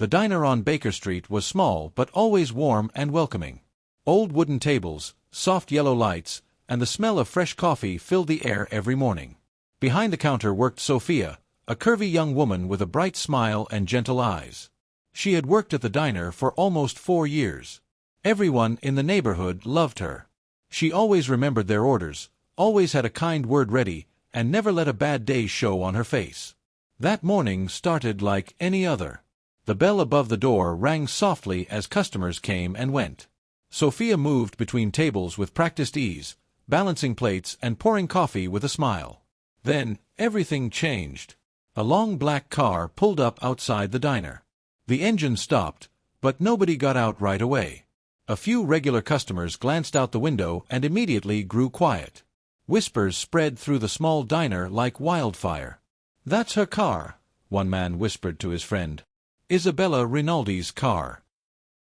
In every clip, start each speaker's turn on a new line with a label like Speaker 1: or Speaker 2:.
Speaker 1: The diner on Baker Street was small but always warm and welcoming. Old wooden tables, soft yellow lights, and the smell of fresh coffee filled the air every morning. Behind the counter worked Sophia, a curvy young woman with a bright smile and gentle eyes. She had worked at the diner for almost 4 years. Everyone in the neighborhood loved her. She always remembered their orders, always had a kind word ready, and never let a bad day show on her face. That morning started like any other. The bell above the door rang softly as customers came and went. Sophia moved between tables with practiced ease, balancing plates and pouring coffee with a smile. Then, everything changed. A long black car pulled up outside the diner. The engine stopped, but nobody got out right away. A few regular customers glanced out the window and immediately grew quiet. Whispers spread through the small diner like wildfire. "That's her car," one man whispered to his friend. "Isabella Rinaldi's car."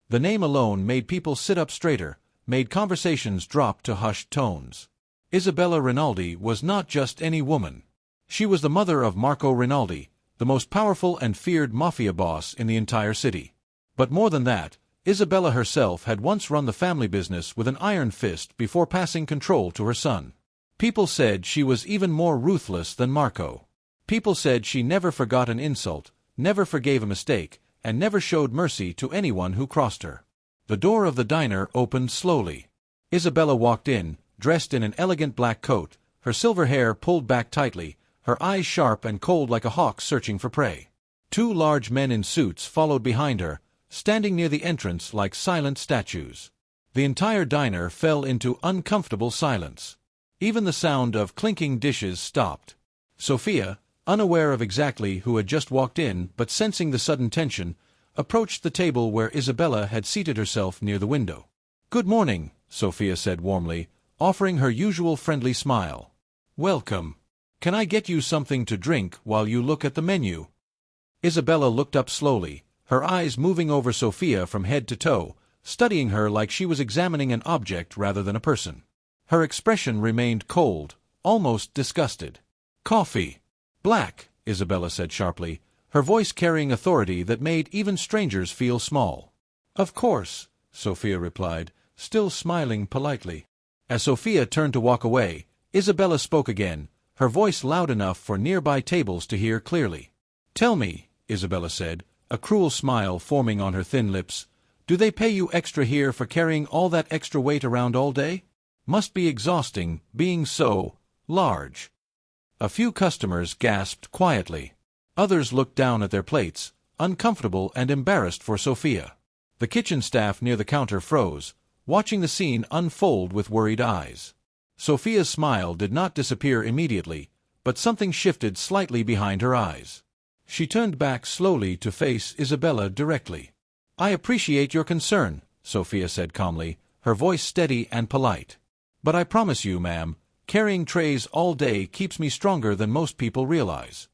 Speaker 1: The name alone made people sit up straighter, made conversations drop to hushed tones. Isabella Rinaldi was not just any woman. She was the mother of Marco Rinaldi, the most powerful and feared mafia boss in the entire city. But more than that, Isabella herself had once run the family business with an iron fist before passing control to her son. People said she was even more ruthless than Marco. People said she never forgot an insult, never forgave a mistake, and never showed mercy to anyone who crossed her. The door of the diner opened slowly. Isabella walked in, dressed in an elegant black coat, her silver hair pulled back tightly, her eyes sharp and cold like a hawk searching for prey. 2 large men in suits followed behind her, standing near the entrance like silent statues. The entire diner fell into uncomfortable silence. Even the sound of clinking dishes stopped. Sophia, unaware of exactly who had just walked in but sensing the sudden tension, approached the table where Isabella had seated herself near the window. "Good morning," Sophia said warmly, offering her usual friendly smile. "Welcome. Can I get you something to drink while you look at the menu?" Isabella looked up slowly, her eyes moving over Sophia from head to toe, studying her like she was examining an object rather than a person. Her expression remained cold, almost disgusted. "Coffee. Black," Isabella said sharply, her voice carrying authority that made even strangers feel small. "Of course," Sophia replied, still smiling politely. As Sophia turned to walk away, Isabella spoke again, her voice loud enough for nearby tables to hear clearly. "Tell me," Isabella said, a cruel smile forming on her thin lips, "do they pay you extra here for carrying all that extra weight around all day? Must be exhausting, being so large." A few customers gasped quietly. Others looked down at their plates, uncomfortable and embarrassed for Sophia. The kitchen staff near the counter froze, watching the scene unfold with worried eyes. Sophia's smile did not disappear immediately, but something shifted slightly behind her eyes. She turned back slowly to face Isabella directly. "I appreciate your concern," Sophia said calmly, her voice steady and polite. "But I promise you, ma'am, carrying trays all day keeps me stronger than most people realize."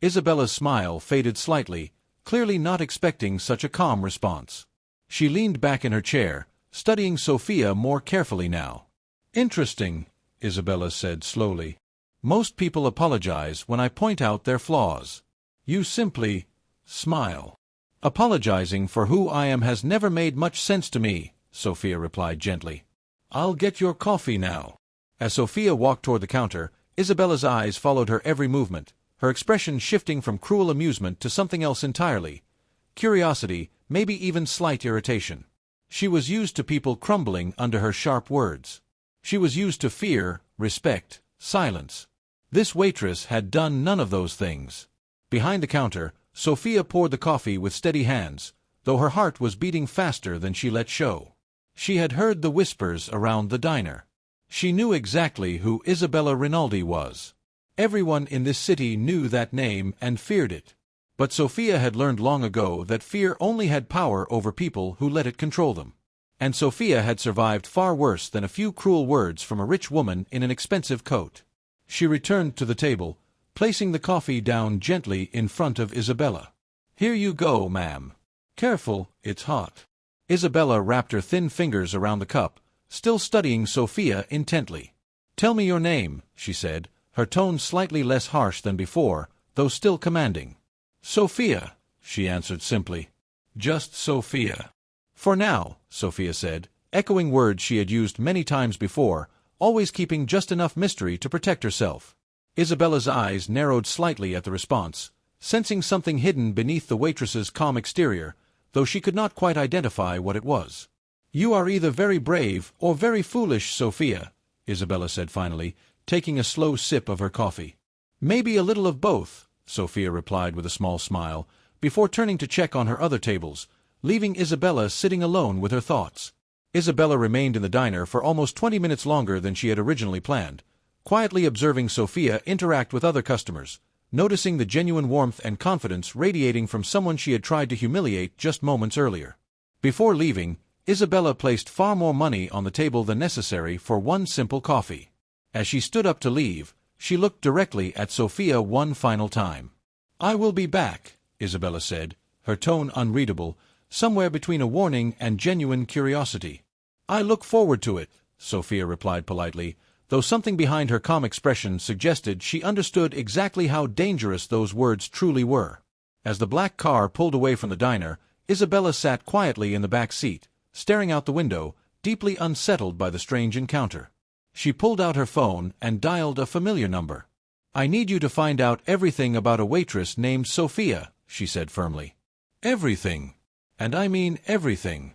Speaker 1: Isabella's smile faded slightly, clearly not expecting such a calm response. She leaned back in her chair, studying Sophia more carefully now. "Interesting," Isabella said slowly. "Most people apologize when I point out their flaws. You simply smile." "Apologizing for who I am has never made much sense to me," Sophia replied gently. "I'll get your coffee now." As Sophia walked toward the counter, Isabella's eyes followed her every movement, her expression shifting from cruel amusement to something else entirely. Curiosity, maybe even slight irritation. She was used to people crumbling under her sharp words. She was used to fear, respect, silence. This waitress had done none of those things. Behind the counter, Sophia poured the coffee with steady hands, though her heart was beating faster than she let show. She had heard the whispers around the diner. She knew exactly who Isabella Rinaldi was. Everyone in this city knew that name and feared it. But Sophia had learned long ago that fear only had power over people who let it control them. And Sophia had survived far worse than a few cruel words from a rich woman in an expensive coat. She returned to the table, placing the coffee down gently in front of Isabella. "Here you go, ma'am. Careful, it's hot." Isabella wrapped her thin fingers around the cup, still studying Sophia intently. "Tell me your name," she said, her tone slightly less harsh than before, though still commanding. "Sophia," she answered simply. Just Sophia. For now, Sophia said, echoing words she had used many times before, always keeping just enough mystery to protect herself. Isabella's eyes narrowed slightly at the response, sensing something hidden beneath the waitress's calm exterior, though she could not quite identify what it was. You are either very brave or very foolish, Sophia, Isabella said finally, taking a slow sip of her coffee. Maybe a little of both, Sophia replied with a small smile, before turning to check on her other tables, leaving Isabella sitting alone with her thoughts. Isabella remained in the diner for almost 20 minutes longer than she had originally planned, quietly observing Sophia interact with other customers, noticing the genuine warmth and confidence radiating from someone she had tried to humiliate just moments earlier. Before leaving, Isabella placed far more money on the table than necessary for one simple coffee. As she stood up to leave, she looked directly at Sophia one final time. I will be back, Isabella said, her tone unreadable, somewhere between a warning and genuine curiosity. I look forward to it, Sophia replied politely, though something behind her calm expression suggested she understood exactly how dangerous those words truly were. As the black car pulled away from the diner, Isabella sat quietly in the back seat, staring out the window, deeply unsettled by the strange encounter. She pulled out her phone and dialed a familiar number. I need you to find out everything about a waitress named Sophia, she said firmly. Everything. And I mean everything.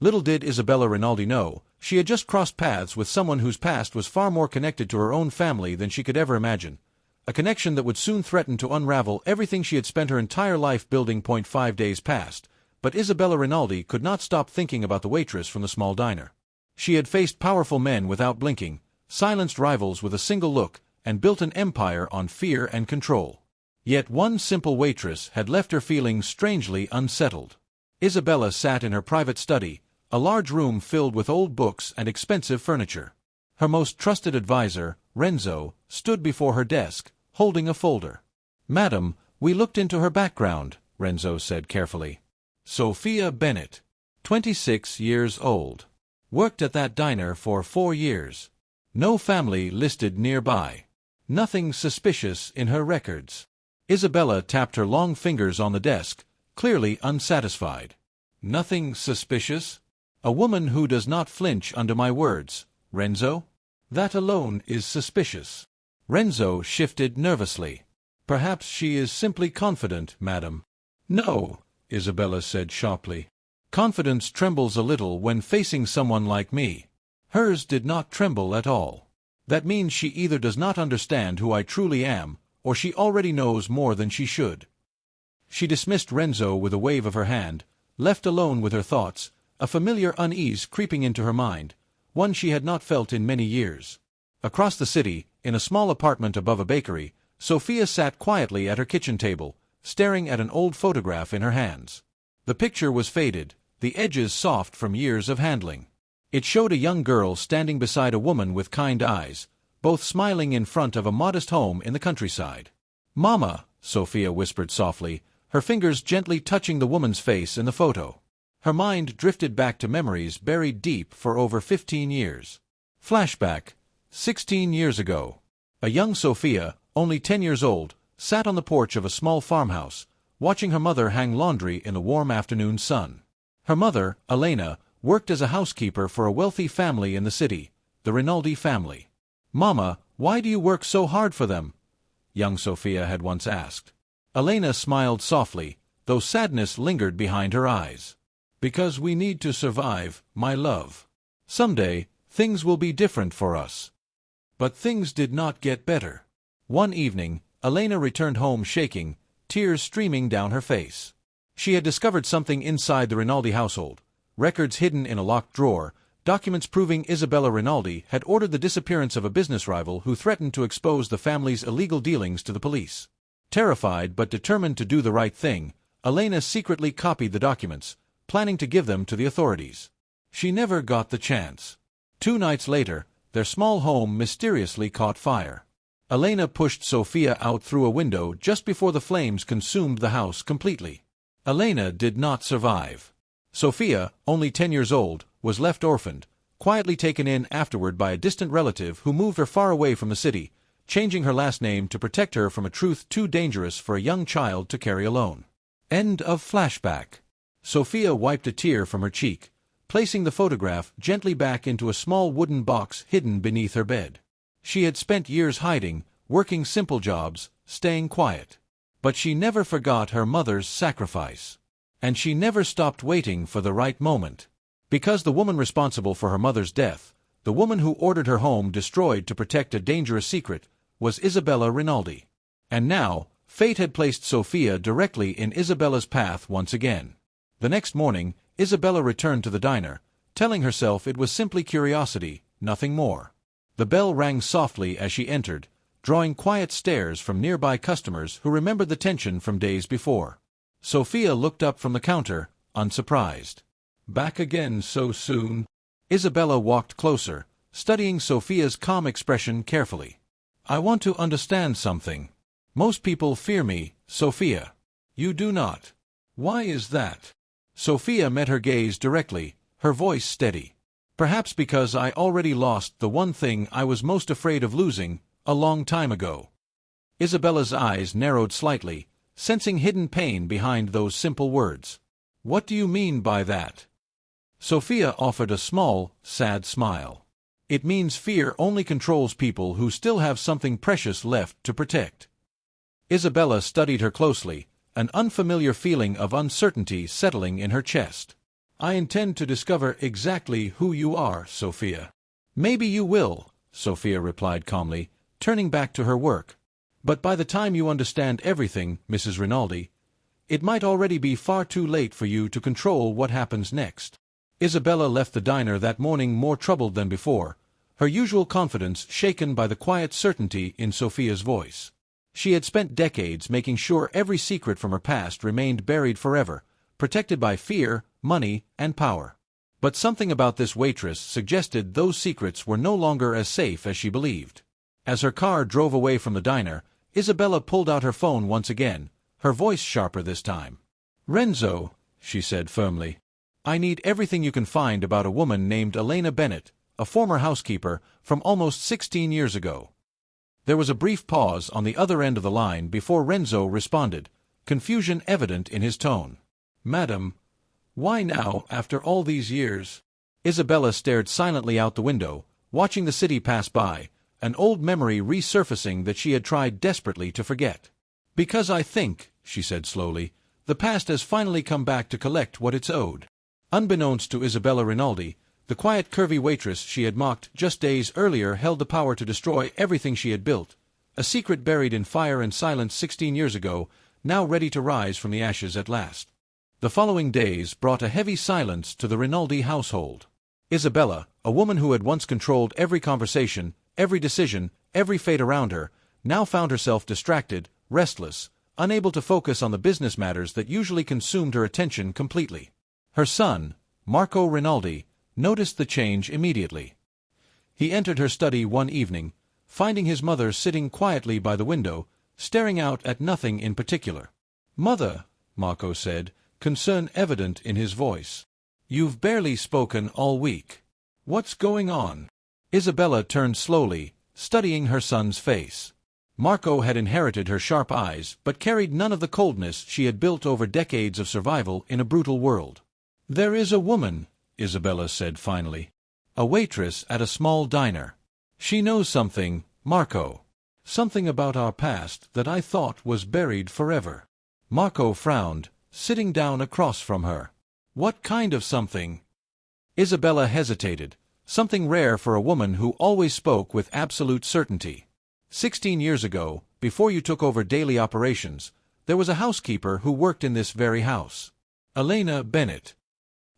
Speaker 1: Little did Isabella Rinaldi know, she had just crossed paths with someone whose past was far more connected to her own family than she could ever imagine. A connection that would soon threaten to unravel everything she had spent her entire life building. 5 days past, but Isabella Rinaldi could not stop thinking about the waitress from the small diner. She had faced powerful men without blinking, silenced rivals with a single look, and built an empire on fear and control. Yet one simple waitress had left her feeling strangely unsettled. Isabella sat in her private study, a large room filled with old books and expensive furniture. Her most trusted advisor, Renzo, stood before her desk, holding a folder. Madam, we looked into her background, Renzo said carefully. Sophia Bennett, 26 years old. Worked at that diner for 4 years. No family listed nearby. Nothing suspicious in her records. Isabella tapped her long fingers on the desk, clearly unsatisfied. Nothing suspicious? A woman who does not flinch under my words, Renzo? That alone is suspicious. Renzo shifted nervously. Perhaps she is simply confident, madam. No, Isabella said sharply. Confidence trembles a little when facing someone like me. Hers did not tremble at all. That means she either does not understand who I truly am, or she already knows more than she should. She dismissed Renzo with a wave of her hand, left alone with her thoughts, a familiar unease creeping into her mind, one she had not felt in many years. Across the city, in a small apartment above a bakery, Sophia sat quietly at her kitchen table, staring at an old photograph in her hands. The picture was faded, the edges soft from years of handling. It showed a young girl standing beside a woman with kind eyes, both smiling in front of a modest home in the countryside. Mama, Sophia whispered softly, her fingers gently touching the woman's face in the photo. Her mind drifted back to memories buried deep for over 15 years. Flashback. 16 years ago. A young Sophia, only 10 years old, sat on the porch of a small farmhouse, watching her mother hang laundry in the warm afternoon sun. Her mother, Elena, worked as a housekeeper for a wealthy family in the city, the Rinaldi family. Mama, why do you work so hard for them? Young Sophia had once asked. Elena smiled softly, though sadness lingered behind her eyes. Because we need to survive, my love. Someday, things will be different for us. But things did not get better. One evening, Elena returned home shaking, tears streaming down her face. She had discovered something inside the Rinaldi household, records hidden in a locked drawer, documents proving Isabella Rinaldi had ordered the disappearance of a business rival who threatened to expose the family's illegal dealings to the police. Terrified but determined to do the right thing, Elena secretly copied the documents, planning to give them to the authorities. She never got the chance. 2 nights later, their small home mysteriously caught fire. Elena pushed Sophia out through a window just before the flames consumed the house completely. Elena did not survive. Sophia, only 10 years old, was left orphaned, quietly taken in afterward by a distant relative who moved her far away from the city, changing her last name to protect her from a truth too dangerous for a young child to carry alone. End of flashback. Sophia wiped a tear from her cheek, placing the photograph gently back into a small wooden box hidden beneath her bed. She had spent years hiding, working simple jobs, staying quiet. But she never forgot her mother's sacrifice. And she never stopped waiting for the right moment. Because the woman responsible for her mother's death, the woman who ordered her home destroyed to protect a dangerous secret, was Isabella Rinaldi. And now, fate had placed Sophia directly in Isabella's path once again. The next morning, Isabella returned to the diner, telling herself it was simply curiosity, nothing more. The bell rang softly as she entered, drawing quiet stares from nearby customers who remembered the tension from days before. Sophia looked up from the counter, unsurprised. "Back again so soon?" Isabella walked closer, studying Sophia's calm expression carefully. "I want to understand something. Most people fear me, Sophia. You do not. Why is that?" Sophia met her gaze directly, her voice steady. "Perhaps because I already lost the one thing I was most afraid of losing, a long time ago." Isabella's eyes narrowed slightly, sensing hidden pain behind those simple words. "What do you mean by that?" Sophia offered a small, sad smile. "It means fear only controls people who still have something precious left to protect." Isabella studied her closely, an unfamiliar feeling of uncertainty settling in her chest. "I intend to discover exactly who you are, Sophia." "Maybe you will," Sophia replied calmly, turning back to her work. "But by the time you understand everything, Mrs. Rinaldi, it might already be far too late for you to control what happens next." Isabella left the diner that morning more troubled than before, her usual confidence shaken by the quiet certainty in Sophia's voice. She had spent decades making sure every secret from her past remained buried forever, protected by fear, money, and power. But something about this waitress suggested those secrets were no longer as safe as she believed. As her car drove away from the diner, Isabella pulled out her phone once again, her voice sharper this time. "Renzo," she said firmly, "I need everything you can find about a woman named Elena Bennett, a former housekeeper, from almost 16 years ago." There was a brief pause on the other end of the line before Renzo responded, confusion evident in his tone. "Madam, why now, after all these years?" Isabella stared silently out the window, watching the city pass by, an old memory resurfacing that she had tried desperately to forget. "Because I think," she said slowly, "the past has finally come back to collect what it's owed." Unbeknownst to Isabella Rinaldi, the quiet curvy waitress she had mocked just days earlier held the power to destroy everything she had built, a secret buried in fire and silence 16 years ago, now ready to rise from the ashes at last. The following days brought a heavy silence to the Rinaldi household. Isabella, a woman who had once controlled every conversation, every decision, every fate around her, now found herself distracted, restless, unable to focus on the business matters that usually consumed her attention completely. Her son, Marco Rinaldi, noticed the change immediately. He entered her study one evening, finding his mother sitting quietly by the window, staring out at nothing in particular. "Mother," Marco said, concern evident in his voice, "you've barely spoken all week. What's going on?" Isabella turned slowly, studying her son's face. Marco had inherited her sharp eyes, but carried none of the coldness she had built over decades of survival in a brutal world. "There is a woman," Isabella said finally. "A waitress at a small diner. She knows something, Marco. Something about our past that I thought was buried forever." Marco frowned, sitting down across from her. "What kind of something?" Isabella hesitated, something rare for a woman who always spoke with absolute certainty. 16 years ago, before you took over daily operations, there was a housekeeper who worked in this very house. Elena Bennett.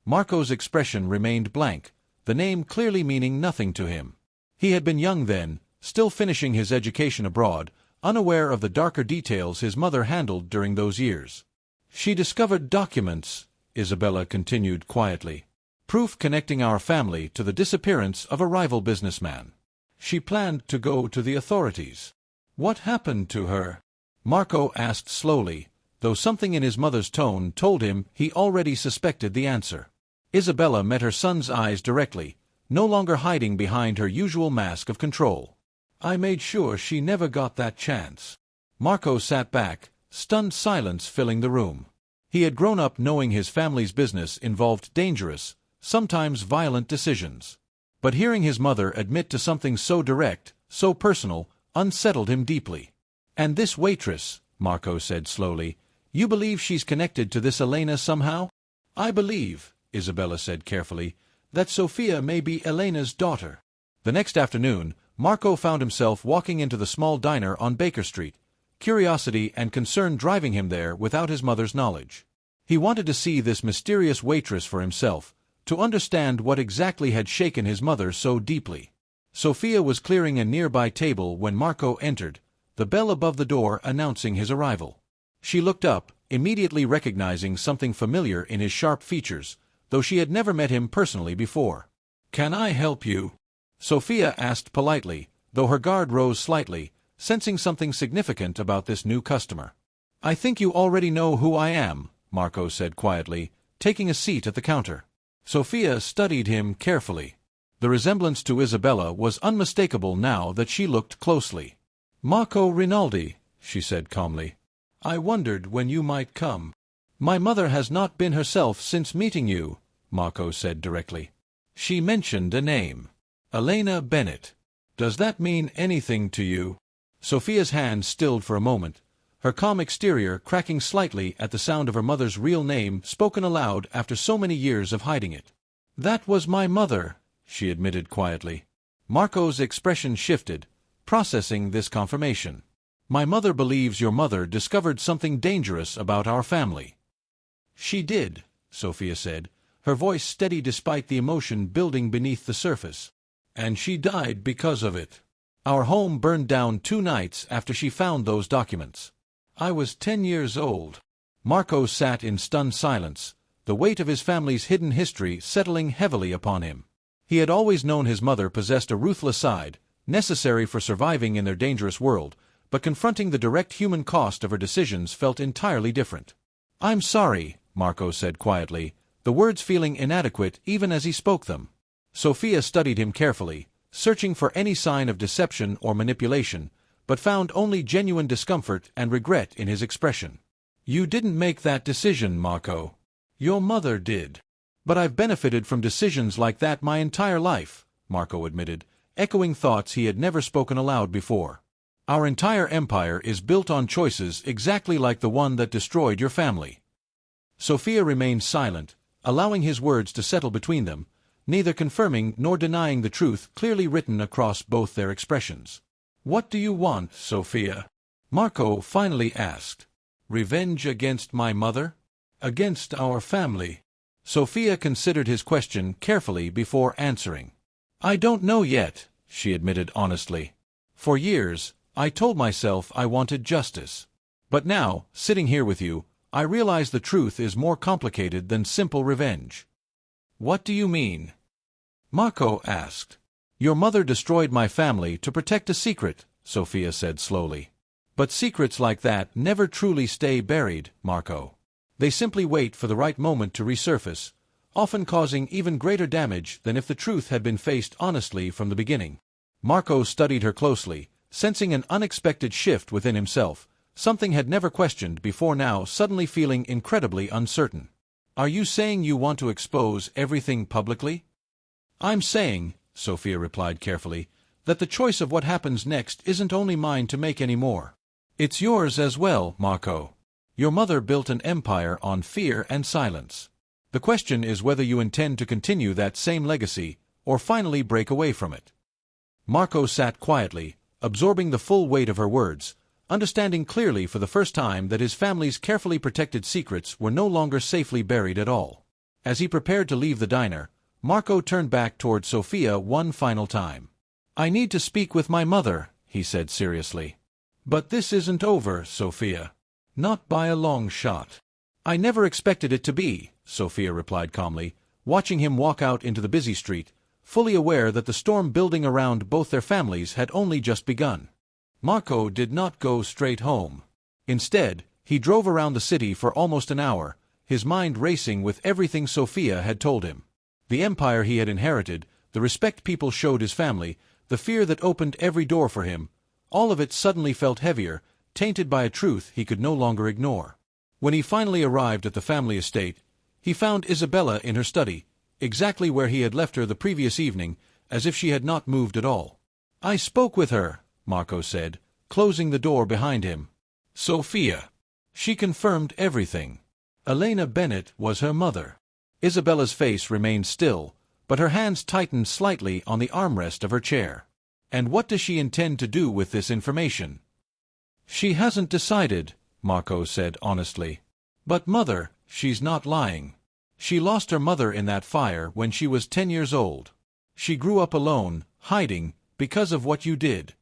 Speaker 1: Marco's expression remained blank, the name clearly meaning nothing to him. He had been young then, still finishing his education abroad, unaware of the darker details his mother handled during those years. "She discovered documents," Isabella continued quietly. "Proof connecting our family to the disappearance of a rival businessman. She planned to go to the authorities." "What happened to her?" Marco asked slowly, though something in his mother's tone told him he already suspected the answer. Isabella met her son's eyes directly, no longer hiding behind her usual mask of control. "I made sure she never got that chance." Marco sat back, stunned silence filling the room. He had grown up knowing his family's business involved dangerous, sometimes violent decisions. But hearing his mother admit to something so direct, so personal, unsettled him deeply. "And this waitress," Marco said slowly, "you believe she's connected to this Elena somehow?" "I believe," Isabella said carefully, "that Sofia may be Elena's daughter." The next afternoon, Marco found himself walking into the small diner on Baker Street, curiosity and concern driving him there without his mother's knowledge. He wanted to see this mysterious waitress for himself, to understand what exactly had shaken his mother so deeply. Sofia was clearing a nearby table when Marco entered, the bell above the door announcing his arrival. She looked up, immediately recognizing something familiar in his sharp features, though she had never met him personally before. "Can I help you?" Sofia asked politely, though her guard rose slightly, sensing something significant about this new customer. "I think you already know who I am," Marco said quietly, taking a seat at the counter. Sofia studied him carefully. The resemblance to Isabella was unmistakable now that she looked closely. "Marco Rinaldi," she said calmly. "I wondered when you might come." "My mother has not been herself since meeting you," Marco said directly. "She mentioned a name. Elena Bennett. Does that mean anything to you?" Sofia's hand stilled for a moment, her calm exterior cracking slightly at the sound of her mother's real name spoken aloud after so many years of hiding it. "That was my mother," she admitted quietly. Marco's expression shifted, processing this confirmation. "My mother believes your mother discovered something dangerous about our family." "She did," Sofia said, her voice steady despite the emotion building beneath the surface. "And she died because of it. Our home burned down 2 nights after she found those documents. I was 10 years old." Marco sat in stunned silence, the weight of his family's hidden history settling heavily upon him. He had always known his mother possessed a ruthless side, necessary for surviving in their dangerous world, but confronting the direct human cost of her decisions felt entirely different. "I'm sorry," Marco said quietly, the words feeling inadequate even as he spoke them. Sofia studied him carefully, searching for any sign of deception or manipulation, but found only genuine discomfort and regret in his expression. "You didn't make that decision, Marco. Your mother did." "But I've benefited from decisions like that my entire life," Marco admitted, echoing thoughts he had never spoken aloud before. "Our entire empire is built on choices exactly like the one that destroyed your family." Sofia remained silent, allowing his words to settle between them, neither confirming nor denying the truth clearly written across both their expressions. "What do you want, Sofia?" Marco finally asked. "Revenge against my mother? Against our family?" Sofia considered his question carefully before answering. "I don't know yet," she admitted honestly. "For years, I told myself I wanted justice. But now, sitting here with you, I realize the truth is more complicated than simple revenge." "What do you mean?" Marco asked. "Your mother destroyed my family to protect a secret," Sofia said slowly. "But secrets like that never truly stay buried, Marco. They simply wait for the right moment to resurface, often causing even greater damage than if the truth had been faced honestly from the beginning." Marco studied her closely, sensing an unexpected shift within himself, something had never questioned before now suddenly feeling incredibly uncertain. "Are you saying you want to expose everything publicly?" "I'm saying," Sofia replied carefully, "that the choice of what happens next isn't only mine to make anymore. It's yours as well, Marco. Your mother built an empire on fear and silence. The question is whether you intend to continue that same legacy, or finally break away from it." Marco sat quietly, absorbing the full weight of her words, understanding clearly for the first time that his family's carefully protected secrets were no longer safely buried at all. As he prepared to leave the diner, Marco turned back toward Sofia one final time. "I need to speak with my mother," he said seriously. "But this isn't over, Sofia. Not by a long shot." "I never expected it to be," Sofia replied calmly, watching him walk out into the busy street, fully aware that the storm building around both their families had only just begun. Marco did not go straight home. Instead, he drove around the city for almost an hour, his mind racing with everything Sofia had told him. The empire he had inherited, the respect people showed his family, the fear that opened every door for him, all of it suddenly felt heavier, tainted by a truth he could no longer ignore. When he finally arrived at the family estate, he found Isabella in her study, exactly where he had left her the previous evening, as if she had not moved at all. "I spoke with her," Marco said, closing the door behind him. "Sophia. She confirmed everything. Elena Bennett was her mother." Isabella's face remained still, but her hands tightened slightly on the armrest of her chair. "And what does she intend to do with this information?" "She hasn't decided," Marco said honestly. "But mother, she's not lying. She lost her mother in that fire when she was 10 years old. She grew up alone, hiding, because of what you did."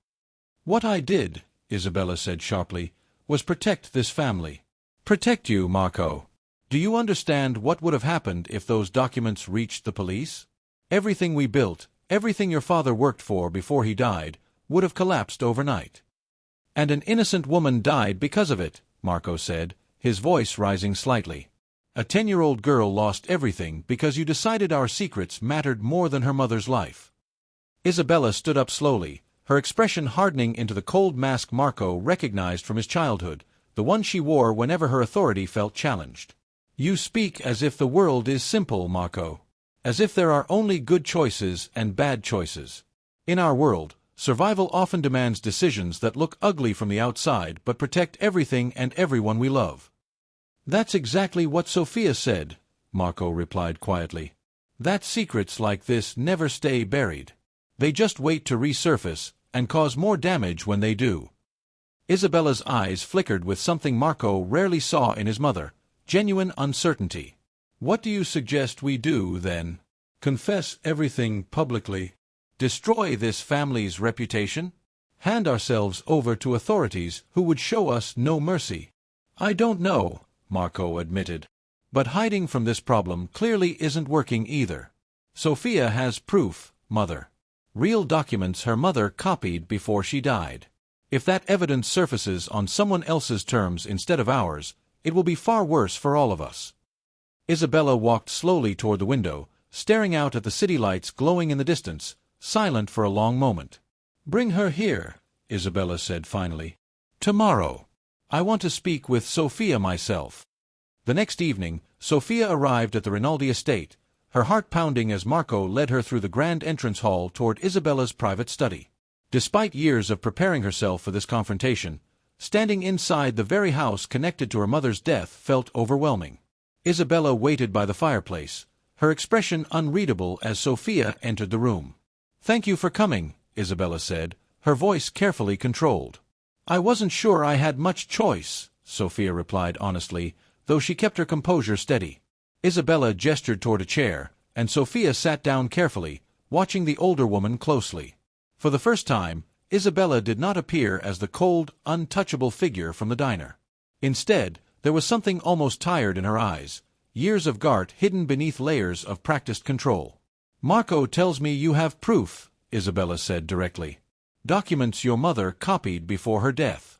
Speaker 1: "What I did," Isabella said sharply, "was protect this family." "Protect you, Marco? Do you understand what would have happened if those documents reached the police? Everything we built, everything your father worked for before he died, would have collapsed overnight. And an innocent woman died because of it," Marco said, his voice rising slightly. "A 10-year-old girl lost everything because you decided our secrets mattered more than her mother's life." Isabella stood up slowly, her expression hardening into the cold mask Marco recognized from his childhood, the one she wore whenever her authority felt challenged. "You speak as if the world is simple, Marco. As if there are only good choices and bad choices. In our world, survival often demands decisions that look ugly from the outside but protect everything and everyone we love." "That's exactly what Sophia said," Marco replied quietly. "That secrets like this never stay buried. They just wait to resurface, and cause more damage when they do." Isabella's eyes flickered with something Marco rarely saw in his mother, genuine uncertainty. "What do you suggest we do, then? Confess everything publicly? Destroy this family's reputation? Hand ourselves over to authorities who would show us no mercy?" "I don't know," Marco admitted. "But hiding from this problem clearly isn't working either. Sophia has proof, mother. Real documents her mother copied before she died. If that evidence surfaces on someone else's terms instead of ours, it will be far worse for all of us." Isabella walked slowly toward the window, staring out at the city lights glowing in the distance, silent for a long moment. "Bring her here," Isabella said finally. "Tomorrow. I want to speak with Sophia myself." The next evening, Sophia arrived at the Rinaldi estate, her heart pounding as Marco led her through the grand entrance hall toward Isabella's private study. Despite years of preparing herself for this confrontation, standing inside the very house connected to her mother's death felt overwhelming. Isabella waited by the fireplace, her expression unreadable as Sophia entered the room. "Thank you for coming," Isabella said, her voice carefully controlled. "I wasn't sure I had much choice," Sophia replied honestly, though she kept her composure steady. Isabella gestured toward a chair, and Sophia sat down carefully, watching the older woman closely. For the first time, Isabella did not appear as the cold, untouchable figure from the diner. Instead, there was something almost tired in her eyes, years of guard hidden beneath layers of practiced control. "Marco tells me you have proof," Isabella said directly. "Documents your mother copied before her death."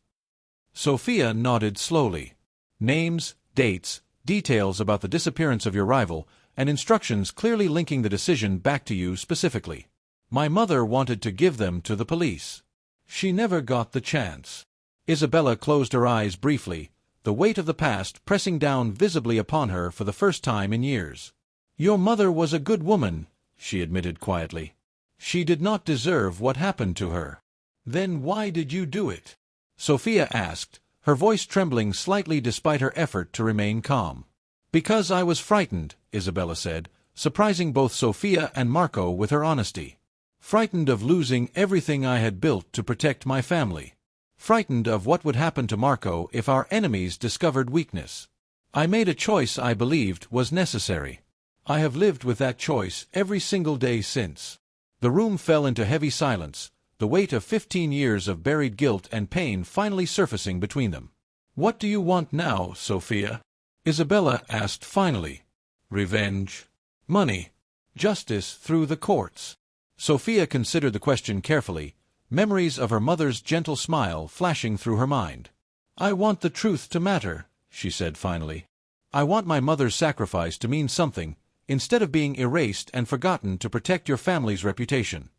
Speaker 1: Sophia nodded slowly. "Names, dates, details about the disappearance of your rival, and instructions clearly linking the decision back to you specifically. My mother wanted to give them to the police. She never got the chance." Isabella closed her eyes briefly, the weight of the past pressing down visibly upon her for the first time in years. "Your mother was a good woman," she admitted quietly. "She did not deserve what happened to her." "Then why did you do it?" Sophia asked, her voice trembling slightly despite her effort to remain calm. "Because I was frightened," Isabella said, surprising both Sophia and Marco with her honesty. "Frightened of losing everything I had built to protect my family. Frightened of what would happen to Marco if our enemies discovered weakness. I made a choice I believed was necessary. I have lived with that choice every single day since." The room fell into heavy silence, the weight of 15 years of buried guilt and pain finally surfacing between them. "What do you want now, Sophia?" Isabella asked finally. "Revenge. Money. Justice through the courts." Sophia considered the question carefully, memories of her mother's gentle smile flashing through her mind. "I want the truth to matter," she said finally. "I want my mother's sacrifice to mean something, instead of being erased and forgotten to protect your family's reputation."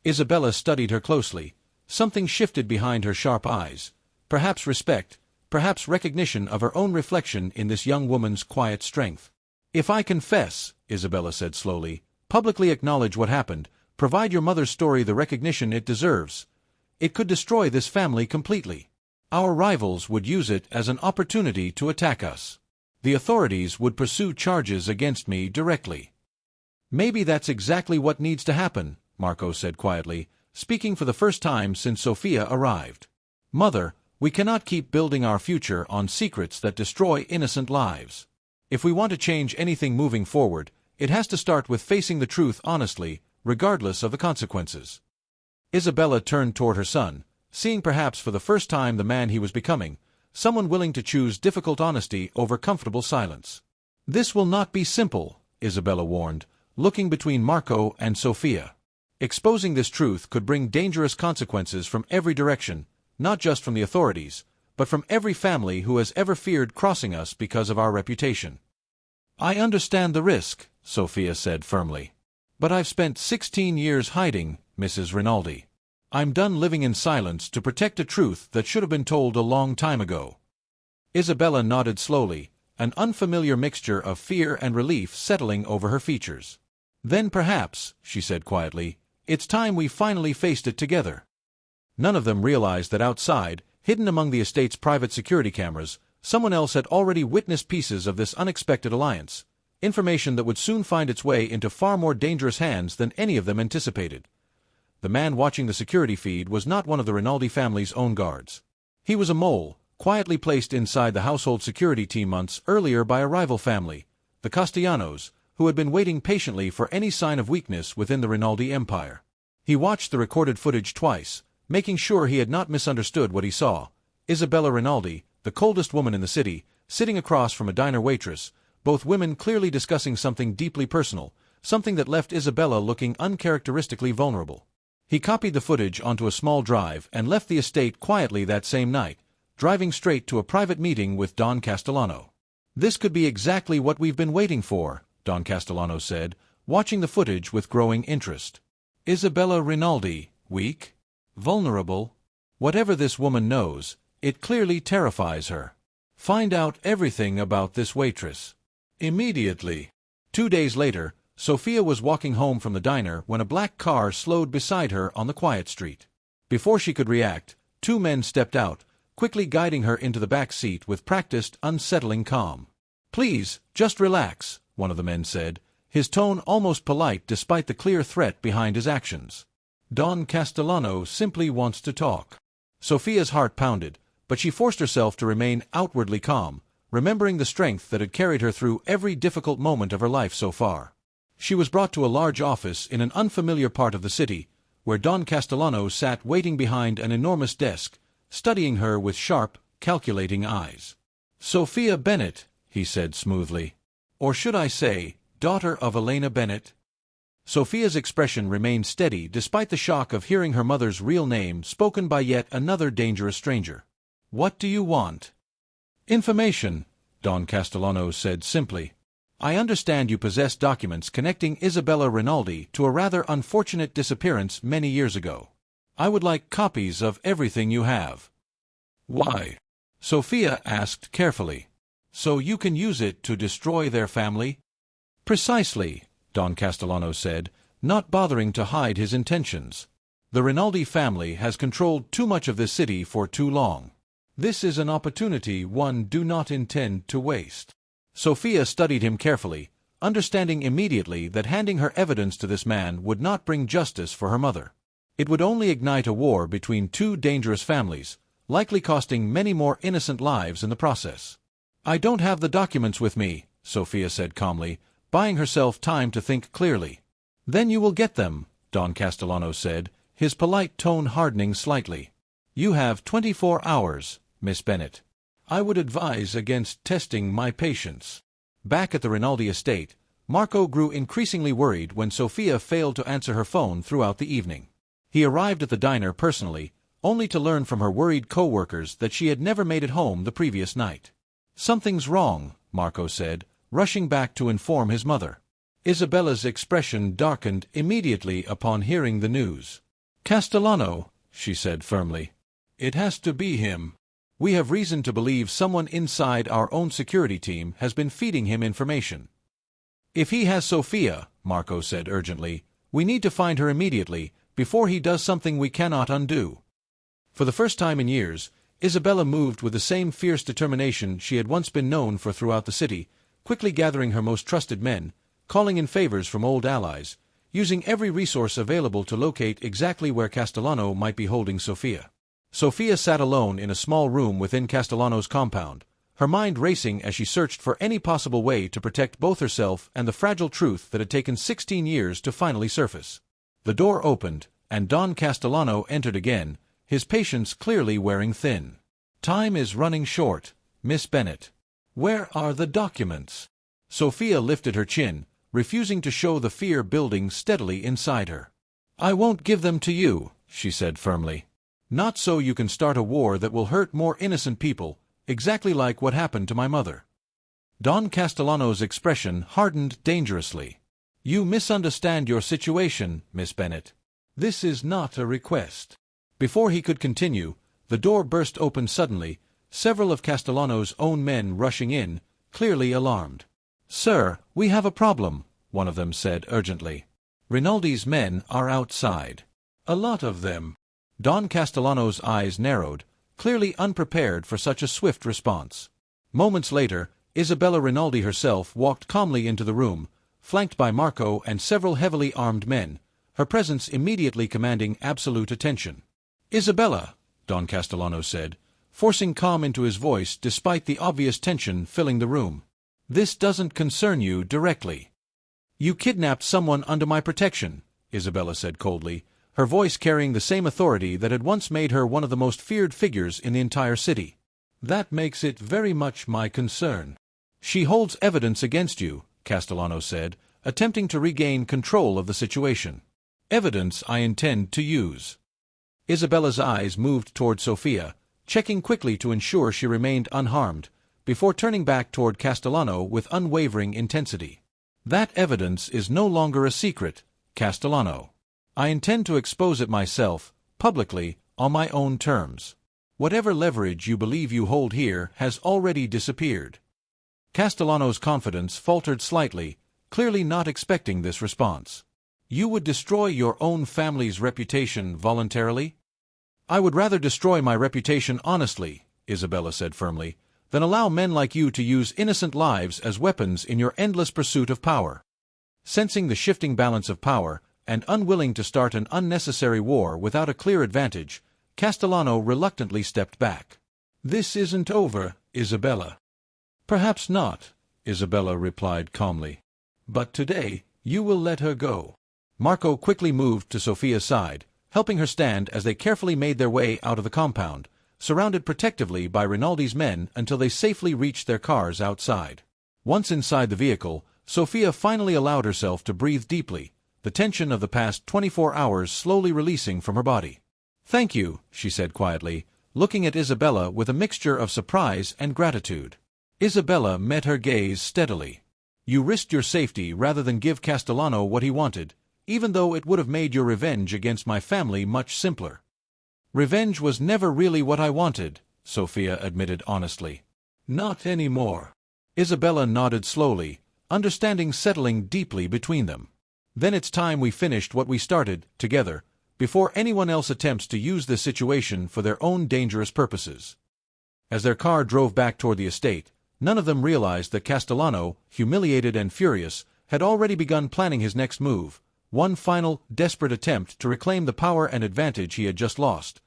Speaker 1: Isabella studied her closely. Something shifted behind her sharp eyes. Perhaps respect, perhaps recognition of her own reflection in this young woman's quiet strength. "If I confess," Isabella said slowly, "publicly acknowledge what happened, provide your mother's story the recognition it deserves, it could destroy this family completely. Our rivals would use it as an opportunity to attack us. The authorities would pursue charges against me directly." "Maybe that's exactly what needs to happen," Marco said quietly, speaking for the first time since Sophia arrived. "Mother, we cannot keep building our future on secrets that destroy innocent lives. If we want to change anything moving forward, it has to start with facing the truth honestly, regardless of the consequences." Isabella turned toward her son, seeing perhaps for the first time the man he was becoming, someone willing to choose difficult honesty over comfortable silence. "This will not be simple," Isabella warned, looking between Marco and Sophia. "Exposing this truth could bring dangerous consequences from every direction, not just from the authorities, but from every family who has ever feared crossing us because of our reputation." "I understand the risk," Sophia said firmly. "But I've spent 16 years hiding, Mrs. Rinaldi. I'm done living in silence to protect a truth that should have been told a long time ago." Isabella nodded slowly, an unfamiliar mixture of fear and relief settling over her features. "Then perhaps," she said quietly, "it's time we finally faced it together." None of them realized that outside, hidden among the estate's private security cameras, someone else had already witnessed pieces of this unexpected alliance, information that would soon find its way into far more dangerous hands than any of them anticipated. The man watching the security feed was not one of the Rinaldi family's own guards. He was a mole, quietly placed inside the household security team months earlier by a rival family, the Castellanos, who had been waiting patiently for any sign of weakness within the Rinaldi empire. He watched the recorded footage twice, making sure he had not misunderstood what he saw. Isabella Rinaldi, the coldest woman in the city, sitting across from a diner waitress, both women clearly discussing something deeply personal, something that left Isabella looking uncharacteristically vulnerable. He copied the footage onto a small drive and left the estate quietly that same night, driving straight to a private meeting with Don Castellano. "This could be exactly what we've been waiting for," Don Castellano said, watching the footage with growing interest. "Isabella Rinaldi, weak? Vulnerable? Whatever this woman knows, it clearly terrifies her. Find out everything about this waitress. Immediately." 2 days later, Sophia was walking home from the diner when a black car slowed beside her on the quiet street. Before she could react, 2 men stepped out, quickly guiding her into the back seat with practiced, unsettling calm. "Please, just relax," one of the men said, his tone almost polite despite the clear threat behind his actions. "Don Castellano simply wants to talk." Sophia's heart pounded, but she forced herself to remain outwardly calm, remembering the strength that had carried her through every difficult moment of her life so far. She was brought to a large office in an unfamiliar part of the city, where Don Castellano sat waiting behind an enormous desk, studying her with sharp, calculating eyes. "Sophia Bennett," he said smoothly. "Or should I say, daughter of Elena Bennett?" Sophia's expression remained steady despite the shock of hearing her mother's real name spoken by yet another dangerous stranger. "What do you want?" "Information," Don Castellano said simply. "I understand you possess documents connecting Isabella Rinaldi to a rather unfortunate disappearance many years ago. I would like copies of everything you have." "Why?" Sophia asked carefully. "So you can use it to destroy their family?" "Precisely," Don Castellano said, not bothering to hide his intentions. "The Rinaldi family has controlled too much of this city for too long. This is an opportunity one do not intend to waste." Sophia studied him carefully, understanding immediately that handing her evidence to this man would not bring justice for her mother. It would only ignite a war between 2 dangerous families, likely costing many more innocent lives in the process. "I don't have the documents with me," Sophia said calmly, buying herself time to think clearly. "Then you will get them," Don Castellano said, his polite tone hardening slightly. "You have 24 hours, Miss Bennett. I would advise against testing my patience." Back at the Rinaldi estate, Marco grew increasingly worried when Sophia failed to answer her phone throughout the evening. He arrived at the diner personally, only to learn from her worried co-workers that she had never made it home the previous night. "Something's wrong," Marco said, rushing back to inform his mother. Isabella's expression darkened immediately upon hearing the news. "Castellano," she said firmly. "It has to be him." We have reason to believe someone inside our own security team has been feeding him information. If he has Sophia, Marco said urgently, we need to find her immediately, before he does something we cannot undo. For the first time in years, Isabella moved with the same fierce determination she had once been known for throughout the city, quickly gathering her most trusted men, calling in favors from old allies, using every resource available to locate exactly where Castellano might be holding Sophia. Sophia sat alone in a small room within Castellano's compound, her mind racing as she searched for any possible way to protect both herself and the fragile truth that had taken 16 years to finally surface. The door opened, and Don Castellano entered again, his patience clearly wearing thin. "Time is running short, Miss Bennet. Where are the documents?" Sophia lifted her chin, refusing to show the fear building steadily inside her. "I won't give them to you," she said firmly. "Not so you can start a war that will hurt more innocent people, exactly like what happened to my mother." Don Castellano's expression hardened dangerously. "You misunderstand your situation, Miss Bennet. This is not a request." Before he could continue, the door burst open suddenly, several of Castellano's own men rushing in, clearly alarmed. "Sir, we have a problem," one of them said urgently. "Rinaldi's men are outside." "A lot of them." Don Castellano's eyes narrowed, clearly unprepared for such a swift response. Moments later, Isabella Rinaldi herself walked calmly into the room, flanked by Marco and several heavily armed men, her presence immediately commanding absolute attention. "Isabella," Don Castellano said, forcing calm into his voice despite the obvious tension filling the room. "This doesn't concern you directly." "You kidnapped someone under my protection," Isabella said coldly, her voice carrying the same authority that had once made her one of the most feared figures in the entire city. "That makes it very much my concern." "She holds evidence against you," Castellano said, attempting to regain control of the situation. "Evidence I intend to use." Isabella's eyes moved toward Sophia, checking quickly to ensure she remained unharmed, before turning back toward Castellano with unwavering intensity. "That evidence is no longer a secret, Castellano. I intend to expose it myself, publicly, on my own terms. Whatever leverage you believe you hold here has already disappeared." Castellano's confidence faltered slightly, clearly not expecting this response. "You would destroy your own family's reputation voluntarily?" "I would rather destroy my reputation honestly," Isabella said firmly, "than allow men like you to use innocent lives as weapons in your endless pursuit of power." Sensing the shifting balance of power, and unwilling to start an unnecessary war without a clear advantage, Castellano reluctantly stepped back. "This isn't over, Isabella." "Perhaps not," Isabella replied calmly. "But today, you will let her go." Marco quickly moved to Sophia's side, helping her stand as they carefully made their way out of the compound, surrounded protectively by Rinaldi's men until they safely reached their cars outside. Once inside the vehicle, Sophia finally allowed herself to breathe deeply, the tension of the past 24 hours slowly releasing from her body. "Thank you," she said quietly, looking at Isabella with a mixture of surprise and gratitude. Isabella met her gaze steadily. "You risked your safety rather than give Castellano what he wanted, even though it would have made your revenge against my family much simpler." "Revenge was never really what I wanted," Sophia admitted honestly. "Not anymore." Isabella nodded slowly, understanding settling deeply between them. "Then it's time we finished what we started, together, before anyone else attempts to use this situation for their own dangerous purposes." As their car drove back toward the estate, none of them realized that Castellano, humiliated and furious, had already begun planning his next move, one final, desperate attempt to reclaim the power and advantage he had just lost.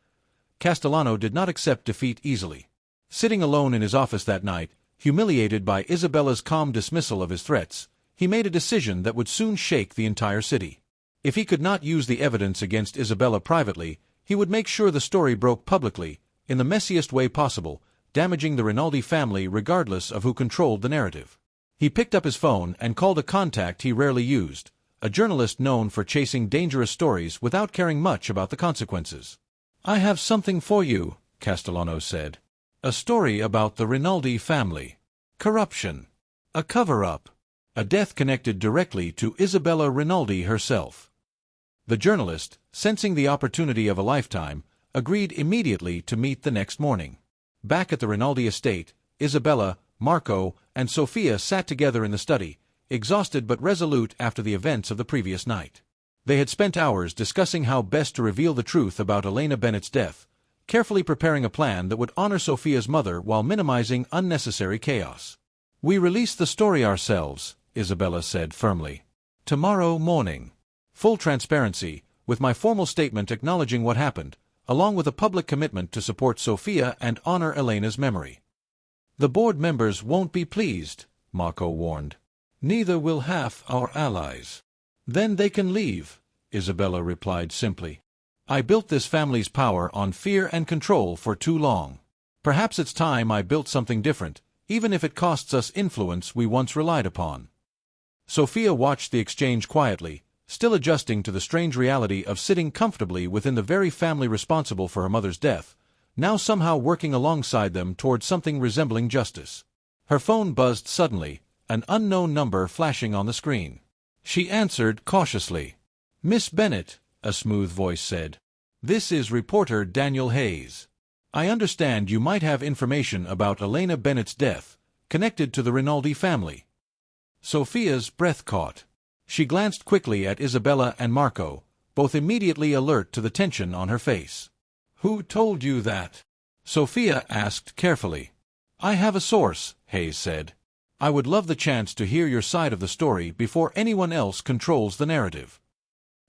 Speaker 1: Castellano did not accept defeat easily. Sitting alone in his office that night, humiliated by Isabella's calm dismissal of his threats, he made a decision that would soon shake the entire city. If he could not use the evidence against Isabella privately, he would make sure the story broke publicly, in the messiest way possible, damaging the Rinaldi family regardless of who controlled the narrative. He picked up his phone and called a contact he rarely used, a journalist known for chasing dangerous stories without caring much about the consequences. "I have something for you," Castellano said. "A story about the Rinaldi family. Corruption. A cover-up. A death connected directly to Isabella Rinaldi herself." The journalist, sensing the opportunity of a lifetime, agreed immediately to meet the next morning. Back at the Rinaldi estate, Isabella, Marco, and Sofia sat together in the study, exhausted but resolute after the events of the previous night. They had spent hours discussing how best to reveal the truth about Elena Bennett's death, carefully preparing a plan that would honor Sofia's mother while minimizing unnecessary chaos. "We release the story ourselves," Isabella said firmly. "Tomorrow morning. Full transparency, with my formal statement acknowledging what happened, along with a public commitment to support Sofia and honor Elena's memory." "The board members won't be pleased," Marco warned. "Neither will half our allies." "Then they can leave," Isabella replied simply. "I built this family's power on fear and control for too long. Perhaps it's time I built something different, even if it costs us influence we once relied upon." Sofia watched the exchange quietly, still adjusting to the strange reality of sitting comfortably within the very family responsible for her mother's death, now somehow working alongside them toward something resembling justice. Her phone buzzed suddenly, an unknown number flashing on the screen. She answered cautiously. "Miss Bennett," a smooth voice said. "This is reporter Daniel Hayes. I understand you might have information about Elena Bennett's death, connected to the Rinaldi family." Sofia's breath caught. She glanced quickly at Isabella and Marco, both immediately alert to the tension on her face. "Who told you that?" Sofia asked carefully. "I have a source," Hayes said. "I would love the chance to hear your side of the story before anyone else controls the narrative."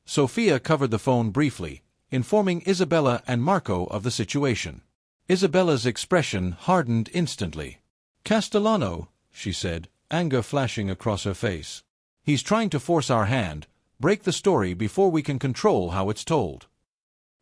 Speaker 1: Sofia covered the phone briefly, informing Isabella and Marco of the situation. Isabella's expression hardened instantly. "Castellano," she said, anger flashing across her face. "He's trying to force our hand, break the story before we can control how it's told."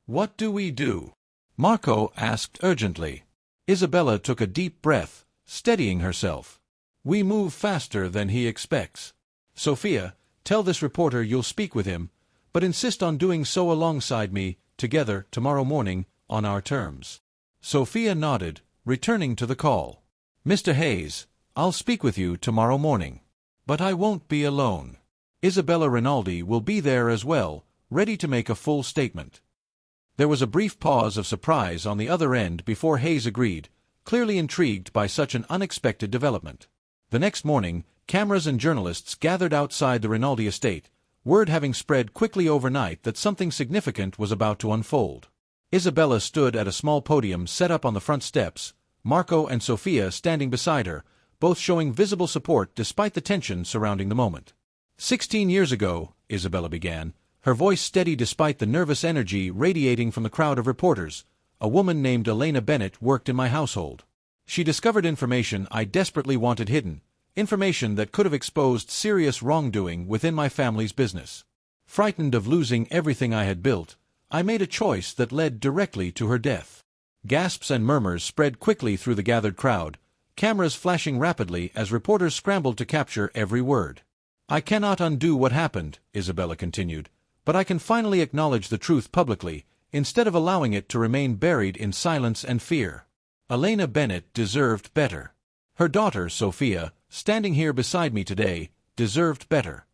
Speaker 1: "What do we do?" Marco asked urgently. Isabella took a deep breath, steadying herself. "We move faster than he expects. Sofia, tell this reporter you'll speak with him, but insist on doing so alongside me, together, tomorrow morning, on our terms." Sofia nodded, returning to the call. "Mr. Hayes, I'll speak with you tomorrow morning. But I won't be alone. Isabella Rinaldi will be there as well, ready to make a full statement." There was a brief pause of surprise on the other end before Hayes agreed, clearly intrigued by such an unexpected development. The next morning, cameras and journalists gathered outside the Rinaldi estate, word having spread quickly overnight that something significant was about to unfold. Isabella stood at a small podium set up on the front steps, Marco and Sofia standing beside her, both showing visible support despite the tension surrounding the moment. 16 years ago, Isabella began, her voice steady despite the nervous energy radiating from the crowd of reporters, a woman named Elena Bennett worked in my household. She discovered information I desperately wanted hidden, information that could have exposed serious wrongdoing within my family's business. Frightened of losing everything I had built, I made a choice that led directly to her death. Gasps and murmurs spread quickly through the gathered crowd, cameras flashing rapidly as reporters scrambled to capture every word. "I cannot undo what happened," Isabella continued, "but I can finally acknowledge the truth publicly, instead of allowing it to remain buried in silence and fear. Elena Bennett deserved better. Her daughter, Sofia, standing here beside me today, deserved better."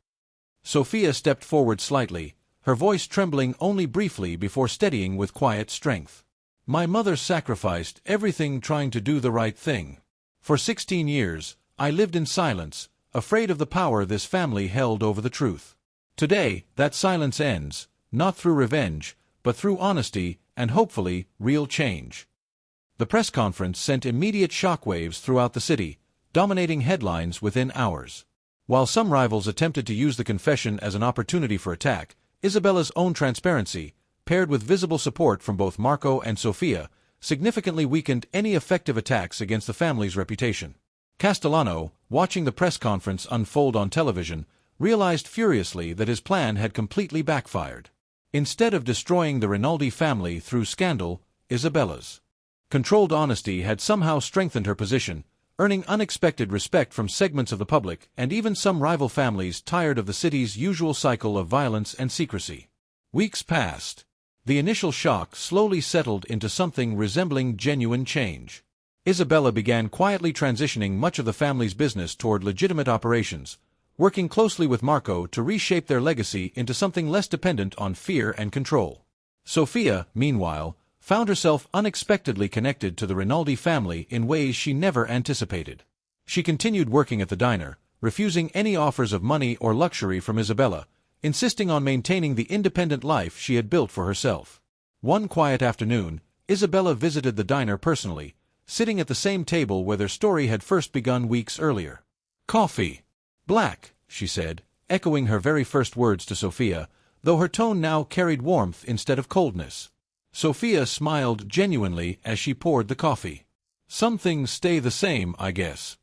Speaker 1: Sofia stepped forward slightly, her voice trembling only briefly before steadying with quiet strength. "My mother sacrificed everything trying to do the right thing. For 16 years, I lived in silence, afraid of the power this family held over the truth. Today, that silence ends, not through revenge, but through honesty and hopefully, real change." The press conference sent immediate shockwaves throughout the city, dominating headlines within hours. While some rivals attempted to use the confession as an opportunity for attack, Isabella's own transparency, paired with visible support from both Marco and Sofia, significantly weakened any effective attacks against the family's reputation. Castellano, watching the press conference unfold on television, realized furiously that his plan had completely backfired. Instead of destroying the Rinaldi family through scandal, Isabella's controlled honesty had somehow strengthened her position, earning unexpected respect from segments of the public and even some rival families tired of the city's usual cycle of violence and secrecy. Weeks passed. The initial shock slowly settled into something resembling genuine change. Isabella began quietly transitioning much of the family's business toward legitimate operations, working closely with Marco to reshape their legacy into something less dependent on fear and control. Sofia, meanwhile, found herself unexpectedly connected to the Rinaldi family in ways she never anticipated. She continued working at the diner, refusing any offers of money or luxury from Isabella, insisting on maintaining the independent life she had built for herself. One quiet afternoon, Isabella visited the diner personally, sitting at the same table where their story had first begun weeks earlier. "Coffee. Black," she said, echoing her very first words to Sophia, though her tone now carried warmth instead of coldness. Sophia smiled genuinely as she poured the coffee. "Some things stay the same, I guess."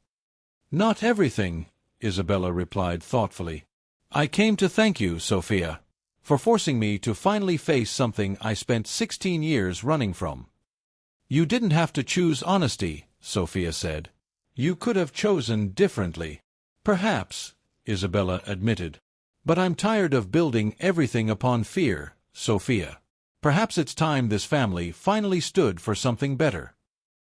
Speaker 1: "Not everything," Isabella replied thoughtfully. "I came to thank you, Sophia, for forcing me to finally face something I spent 16 years running from." "You didn't have to choose honesty," Sophia said. "You could have chosen differently." "Perhaps," Isabella admitted. "But I'm tired of building everything upon fear, Sophia. Perhaps it's time this family finally stood for something better."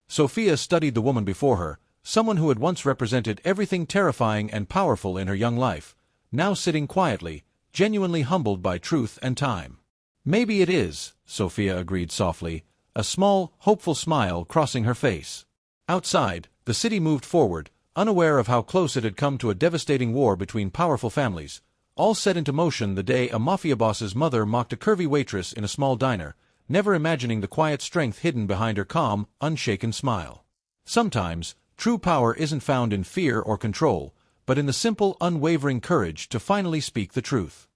Speaker 1: Sophia studied the woman before her, someone who had once represented everything terrifying and powerful in her young life, now sitting quietly, genuinely humbled by truth and time. "Maybe it is," Sophia agreed softly, a small, hopeful smile crossing her face. Outside, the city moved forward, unaware of how close it had come to a devastating war between powerful families, all set into motion the day a mafia boss's mother mocked a curvy waitress in a small diner, never imagining the quiet strength hidden behind her calm, unshaken smile. Sometimes, true power isn't found in fear or control, but in the simple, unwavering courage to finally speak the truth.